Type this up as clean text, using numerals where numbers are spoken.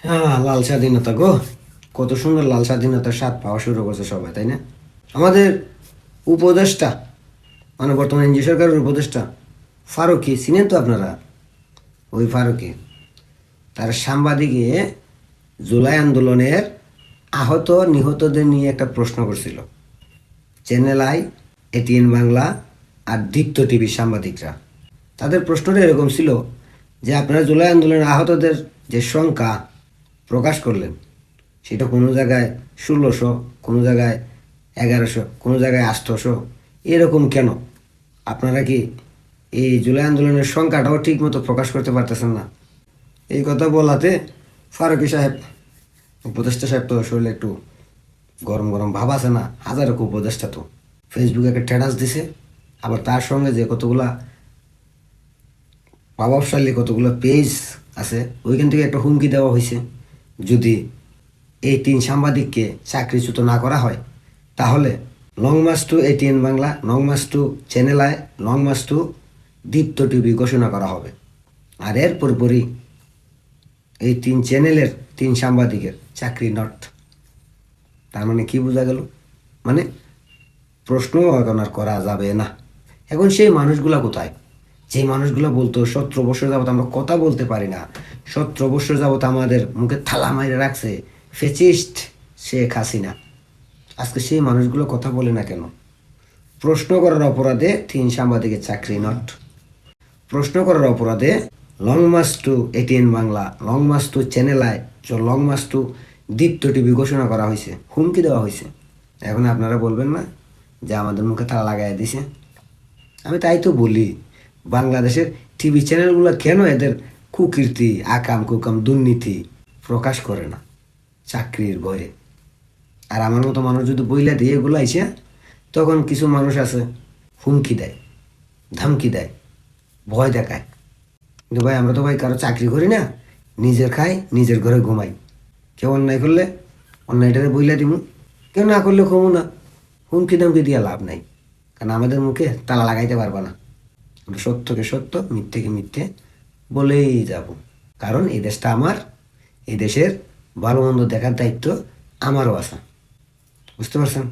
হ্যাঁ, লাল স্বাধীনতা গো। কত সুন্দর লাল স্বাধীনতার স্বাদ পাওয়া শুরু করছে সবাই, তাই না? আমাদের উপদেষ্টা, মানে বর্তমান এনজি সরকারের উপদেষ্টা ফারুকি, চিনেন তো আপনারা? ওই ফারুকি তার সাংবাদিকে জুলাই আন্দোলনের আহত নিহতদের নিয়ে একটা প্রশ্ন করছিল। চ্যানেল আই, এটিএন বাংলা আর দীপ্ত টিভির সাংবাদিকরা, তাদের প্রশ্নটা এরকম ছিল যে আপনারা জুলাই আন্দোলনের আহতদের যে সংখ্যা প্রকাশ করলেন, সেটা কোনো জায়গায় ১৬০০, কোনো জায়গায় ১১০০, কোনো জায়গায় ৮০০, এরকম কেন? আপনারা কি এই জুলাই আন্দোলনের সংখ্যাটাও ঠিক মতো প্রকাশ করতে পারতেছেন না? এই কথা বলাতে ফারুকী সাহেব, উপদেষ্টা সাহেব, তো শরীরে একটু গরম গরম ভাব আছে না? হাজারো উপদেষ্টা তো ফেসবুকে একটা স্ট্যাটাস দিছে, আবার তার সঙ্গে যে কতগুলা প্রভাবশালী কতগুলো পেজ আছে, ওইখান থেকে একটা হুমকি দেওয়া হয়েছে, যদি এই ৩ সাংবাদিককে চাকরিচ্যুত না করা হয় তাহলে long march to ATN Bangla, long march to channel I, long march to Deepto TV ঘোষণা করা হবে। আর এর পরপরই এই ৩ চ্যানেলের ৩ সাংবাদিকের চাকরি নট। তার মানে কি বোঝা গেল? মানে প্রশ্ন এখন আর করা যাবে না। এখন সেই মানুষগুলা কোথায়, যে মানুষগুলো বলতো ১৭ বছর যাবত আমরা কথা বলতে পারি না, ১৭ বছর যাবত আমাদের মুখে থালা মাইরে রাখছে ফেচিস্ট শেখ হাসিনা, আজকে সেই মানুষগুলো কথা বলে না কেন? প্রশ্ন করার অপরাধে ৩ সাংবাদিকের চাকরি নট। প্রশ্ন করার অপরাধে long march to ATN Bangla, long march to channel I, long march to Deepto TV ঘোষণা করা হয়েছে, হুমকি দেওয়া হয়েছে। এখন আপনারা বলবেন না যে আমাদের মুখে তালা লাগাই দিছে? আমি তাই তো বলি, বাংলাদেশের টিভি চ্যানেলগুলো কেন এদের কুকীর্তি, আকাম কুকাম, দুর্নীতি প্রকাশ করে না চাকরির ভয়ে? আর আমার মতো মানুষ যদি বইলা দিয়ে এগুলো আইসে, তখন কিছু মানুষ আছে হুমকি দেয়, ধমকি দেয়, ভয় দেখায়। কিন্তু ভাই, আমরা তো ভাই কারো চাকরি করি না, নিজের খাই, নিজের ঘরে ঘুমাই। কেউ অন্যায় করলে অন্যায়টারে বইলা দিমু, কেউ না করলে কমু না। হুমকি ধমকি দিয়া লাভ নাই, কারণ আমাদের মুখে তালা লাগাইতে পারবা না। আমরা সত্যকে সত্য, মিথ্যেকে মিথ্যে বলেই যাব। কারণ এই দেশটা আমার, এই দেশের ভালো মন্দ দেখার দায়িত্ব আমারও আছে। বুঝতে পারছেন?